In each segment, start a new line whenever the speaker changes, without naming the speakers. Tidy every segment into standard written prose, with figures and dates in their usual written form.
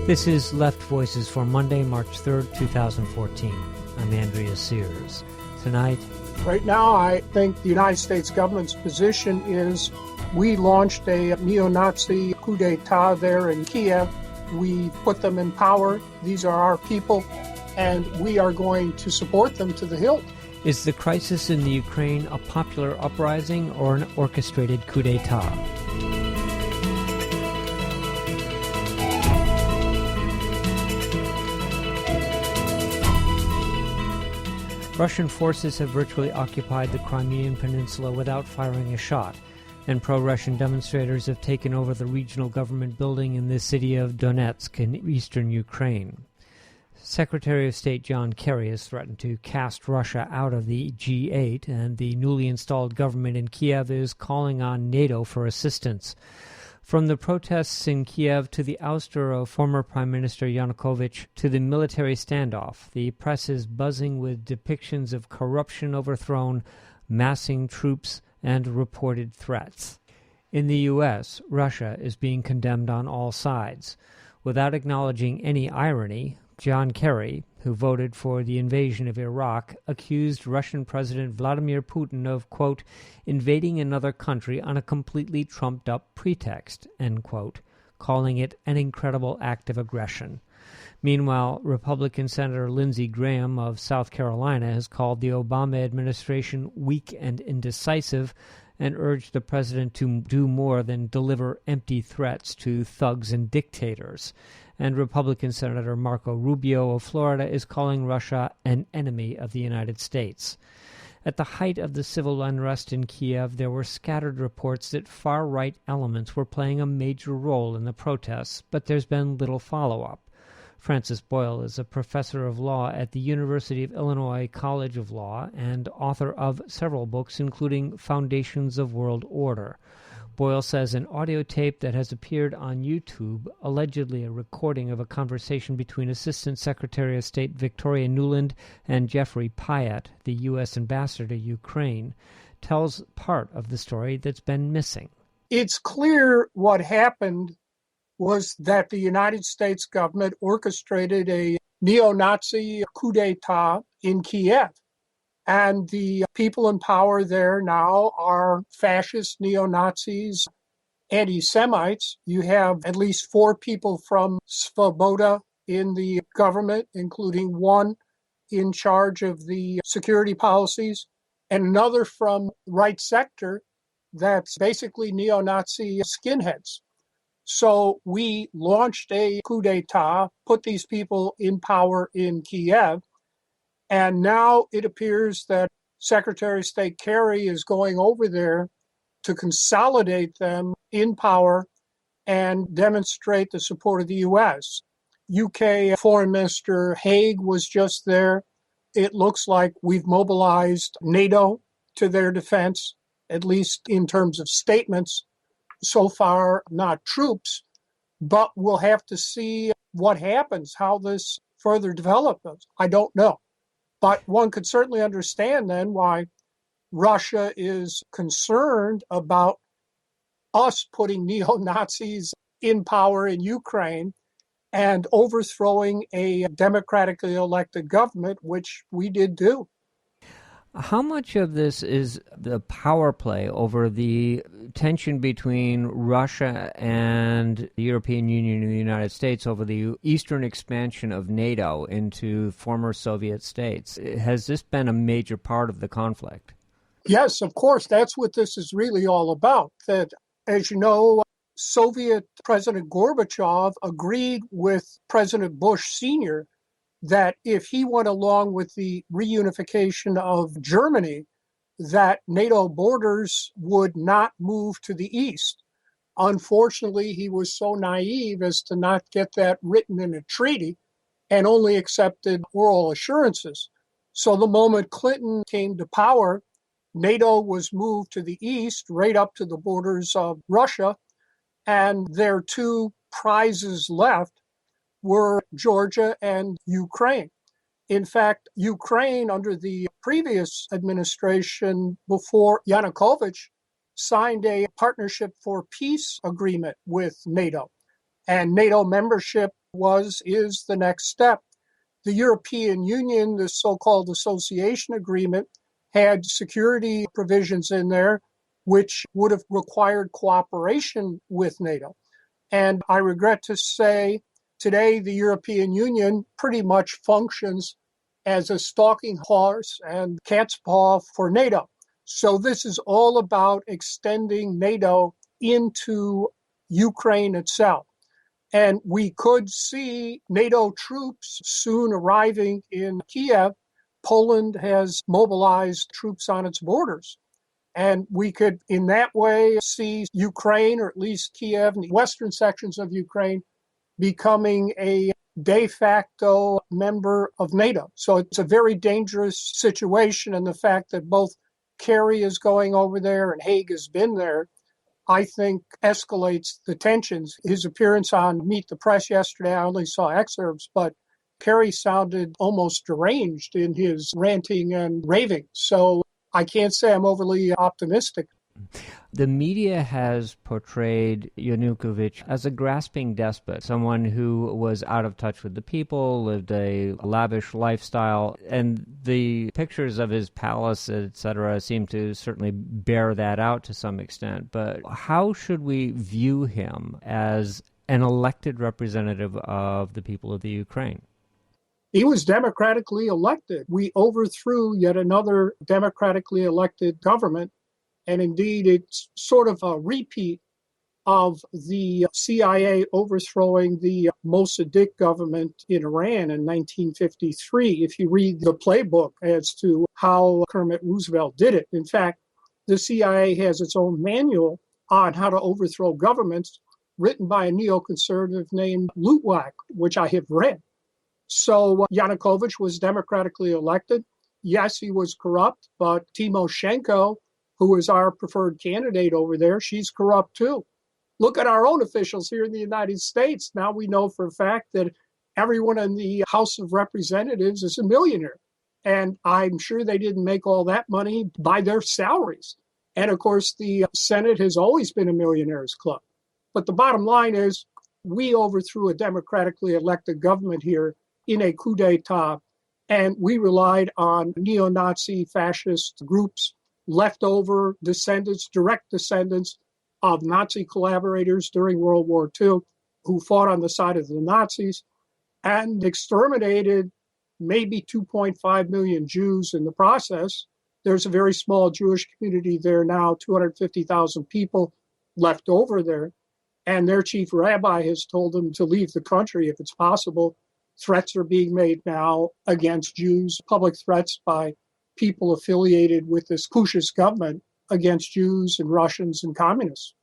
This is Left Voices for Monday, March 3rd, 2014. I'm Andrea Sears. Tonight...
Right now, I think the United States government's position is we launched a neo-Nazi coup d'etat there in Kiev. We put them in power. These are our people, and we are going to support them to the hilt.
Is the crisis in the Ukraine a popular uprising or an orchestrated coup d'etat? Russian forces have virtually occupied the Crimean peninsula without firing a shot, and pro-Russian demonstrators have taken over the regional government building in the city of Donetsk in eastern Ukraine. Secretary of State John Kerry has threatened to cast Russia out of the G8, and the newly installed government in Kiev is calling on NATO for assistance. From the protests in Kiev to the ouster of former Prime Minister Yanukovych to the military standoff, the press is buzzing with depictions of corruption overthrown, massing troops, and reported threats. In the U.S., Russia is being condemned on all sides. Without acknowledging any irony, John Kerry, who voted for the invasion of Iraq, accused Russian President Vladmir Putin of, quote, invading another country on a completely trumped-up pretext, end quote, calling it an incredible act of aggression. Meanwhile, Republican Senator Lindsey of South Carolina has called the Obama administration weak and indecisive and urged the president to do more than deliver empty threats to thugs and dictators. And Republican Senator Marco Rubio of Florida is calling Russia an enemy of the United States. At the height of the civil unrest in Kiev, there were scattered reports that far-right elements were playing a major role in the protests, but there's been little follow-up. Francis Boyle is a professor of law at the University of Illinois College of Law and author of several books, including Foundations of World Order. Boyle says an audio tape that has appeared on YouTube, allegedly a recording of a conversation between Assistant Secretary of State Victoria Nuland and Geoffrey Pyatt, the U.S. ambassador to Ukraine, tells part of the story that's been missing.
It's clear what happened was that the United States government orchestrated a neo-Nazi coup d'etat in Kiev. And the people in power there now are fascist neo-Nazis, anti-Semites. You have at least 4 people from Svoboda in the government, including one in charge of the security policies, and another from right sector that's basically neo-Nazi skinheads. So we launched a coup d'etat, put these people in power in Kiev, and now it appears that Secretary of State Kerry is going over there to consolidate them in power and demonstrate the support of the U.S. UK Foreign Minister Haig was just there. It looks like we've mobilized NATO to their defense, at least in terms of statements. So far, not troops, but we'll have to see what happens, how this further develops. I don't know. But one could certainly understand then why Russia is concerned about us putting neo-Nazis in power in Ukraine and overthrowing a democratically elected government, which we did do.
How much of this is the power play over the tension between Russia and the European Union and the United States over the eastern expansion of NATO into former Soviet states? Has this been a major part of the conflict?
Yes, of course. That's what this is really all about. That, as you know, Soviet President Gorbachev agreed with President Bush Sr. that if he went along with the reunification of Germany, that NATO borders would not move to the east. Unfortunately, he was so naive as to not get that written in a treaty and only accepted oral assurances. So the moment Clinton came to power, NATO was moved to the east, right up to the borders of Russia, and their 2 prizes left were Georgia and Ukraine. In fact, Ukraine, under the previous administration before Yanukovych, signed a partnership for peace agreement with NATO. And NATO membership is the next step. The European Union, the so-called association agreement, had security provisions in there which would have required cooperation with NATO. And I regret to say today the European Union pretty much functions as a stalking horse and cat's paw for NATO. So this is all about extending NATO into Ukraine itself. And we could see NATO troops soon arriving in Kiev. Poland has mobilized troops on its borders. And we could, in that way, see Ukraine, or at least Kiev and the western sections of Ukraine, becoming a de facto member of NATO. So it's a very dangerous situation. And the fact that both Kerry is going over there and Haig has been there, I think escalates the tensions. His appearance on Meet the Press yesterday, I only saw excerpts, but Kerry sounded almost deranged in his ranting and raving. So I can't say I'm overly optimistic.
The media has portrayed Yanukovych as a grasping despot, someone who was out of touch with the people, lived a lavish lifestyle, and the pictures of his palace, etc., seem to certainly bear that out to some extent. But how should we view him as an elected representative of the people of the Ukraine?
He was democratically elected. We overthrew yet another democratically elected government. And indeed, it's sort of a repeat of the CIA overthrowing the Mossadegh government in Iran in 1953. If you read the playbook as to how Kermit Roosevelt did it. In fact, the CIA has its own manual on how to overthrow governments, written by a neoconservative named Lutwak, which I have read. So Yanukovych was democratically elected. Yes, he was corrupt, but Tymoshenko, who is our preferred candidate over there, she's corrupt too. Look at our own officials here in the United States. Now we know for a fact that everyone in the House of Representatives is a millionaire. And I'm sure they didn't make all that money by their salaries. And of course, the Senate has always been a millionaire's club. But the bottom line is we overthrew a democratically elected government here in a coup d'etat, and we relied on neo-Nazi fascist groups, leftover descendants, direct descendants of Nazi collaborators during World War II who fought on the side of the Nazis and exterminated maybe 2.5 million Jews in the process. There's a very small Jewish community there now, 250,000 people left over there. And their chief rabbi has told them to leave the country if it's possible. Threats are being made now against Jews, public threats by people affiliated with this Pushist government against Jews and Russians and communists.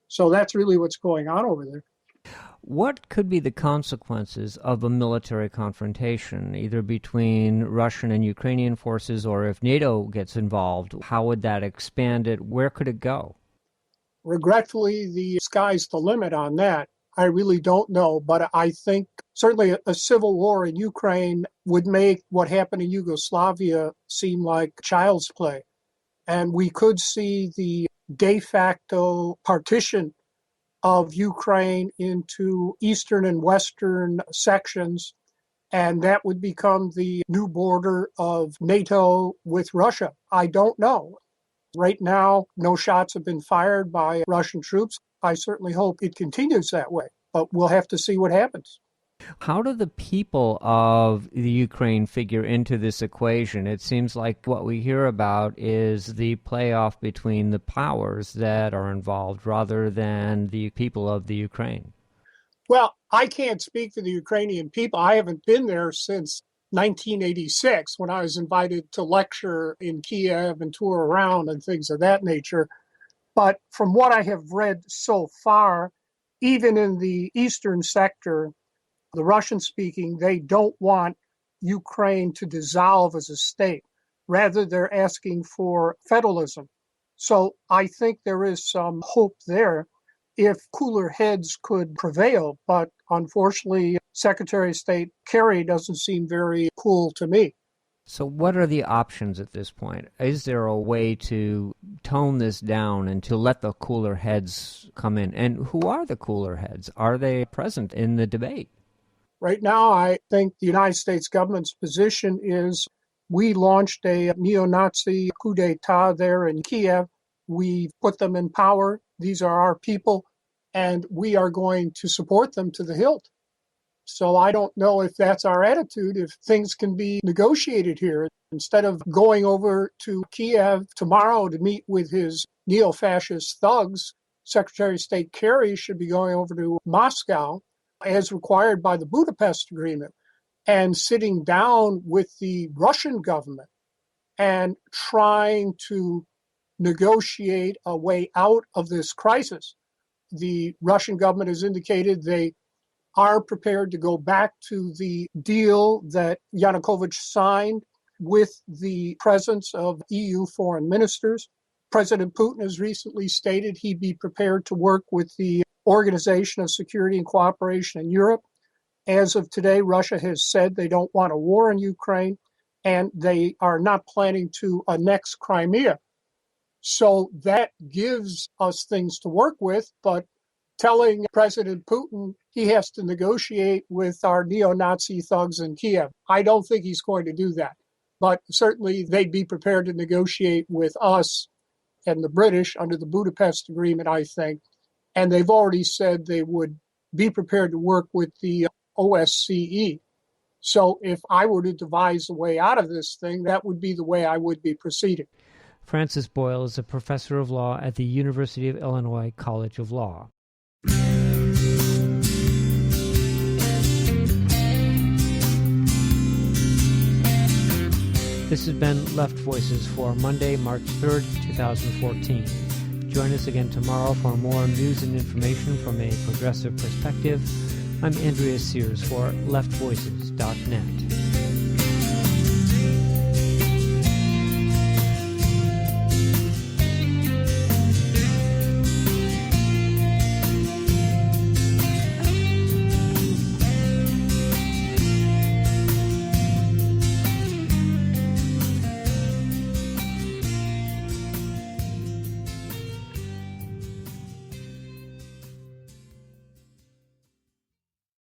So that's really what's going on over there.
What could be the consequences of a military confrontation, either between Russian and Ukrainian forces, or if NATO gets involved? How would that expand it? Where could it go?
Regretfully, the sky's the limit on that. I really don't know, but I think certainly a civil war in Ukraine would make what happened in Yugoslavia seem like child's play. And we could see the de facto partition of Ukraine into eastern and western sections, and that would become the new border of NATO with Russia. I don't know. Right now, no shots have been fired by Russian troops. I certainly hope it continues that way, but we'll have to see what happens.
How do the people of the Ukraine figure into this equation? It seems like what we hear about is the playoff between the powers that are involved rather than the people of the Ukraine.
Well, I can't speak for the Ukrainian people. I haven't been there since 1986 when I was invited to lecture in Kiev and tour around and things of that nature. But from what I have read so far, even in the eastern sector, the Russian-speaking, they don't want Ukraine to dissolve as a state. Rather, they're asking for federalism. So I think there is some hope there if cooler heads could prevail. But unfortunately, Secretary of State Kerry doesn't seem very cool to me.
So what are the options at this point? Is there a way to tone this down and to let the cooler heads come in? And who are the cooler heads? Are they present in the debate?
Right now, I think the United States government's position is we launched a neo-Nazi coup d'etat there in Kiev. We put them in power. These are our people, and we are going to support them to the hilt. So I don't know if that's our attitude, if things can be negotiated here. Instead of going over to Kiev tomorrow to meet with his neo-fascist thugs, Secretary of State Kerry should be going over to Moscow as required by the Budapest Agreement and sitting down with the Russian government and trying to negotiate a way out of this crisis. The Russian government has indicated they are prepared to go back to the deal that Yanukovych signed with the presence of EU foreign ministers. President Putin has recently stated he'd be prepared to work with the Organization of Security and Cooperation in Europe. As of today, Russia has said they don't want a war in Ukraine, and they are not planning to annex Crimea. So that gives us things to work with, but telling President Putin he has to negotiate with our neo-Nazi thugs in Kiev, I don't think he's going to do that. But certainly they'd be prepared to negotiate with us and the British under the Budapest Agreement, I think. And they've already said they would be prepared to work with the OSCE. So if I were to devise a way out of this thing, that would be the way I would be proceeding.
Francis Boyle is a professor of law at the University of Illinois College of Law. This has been Left Voices for Monday, March 3rd, 2014. Join us again tomorrow for more news and information from a progressive perspective. I'm Andrea Sears for leftvoices.net.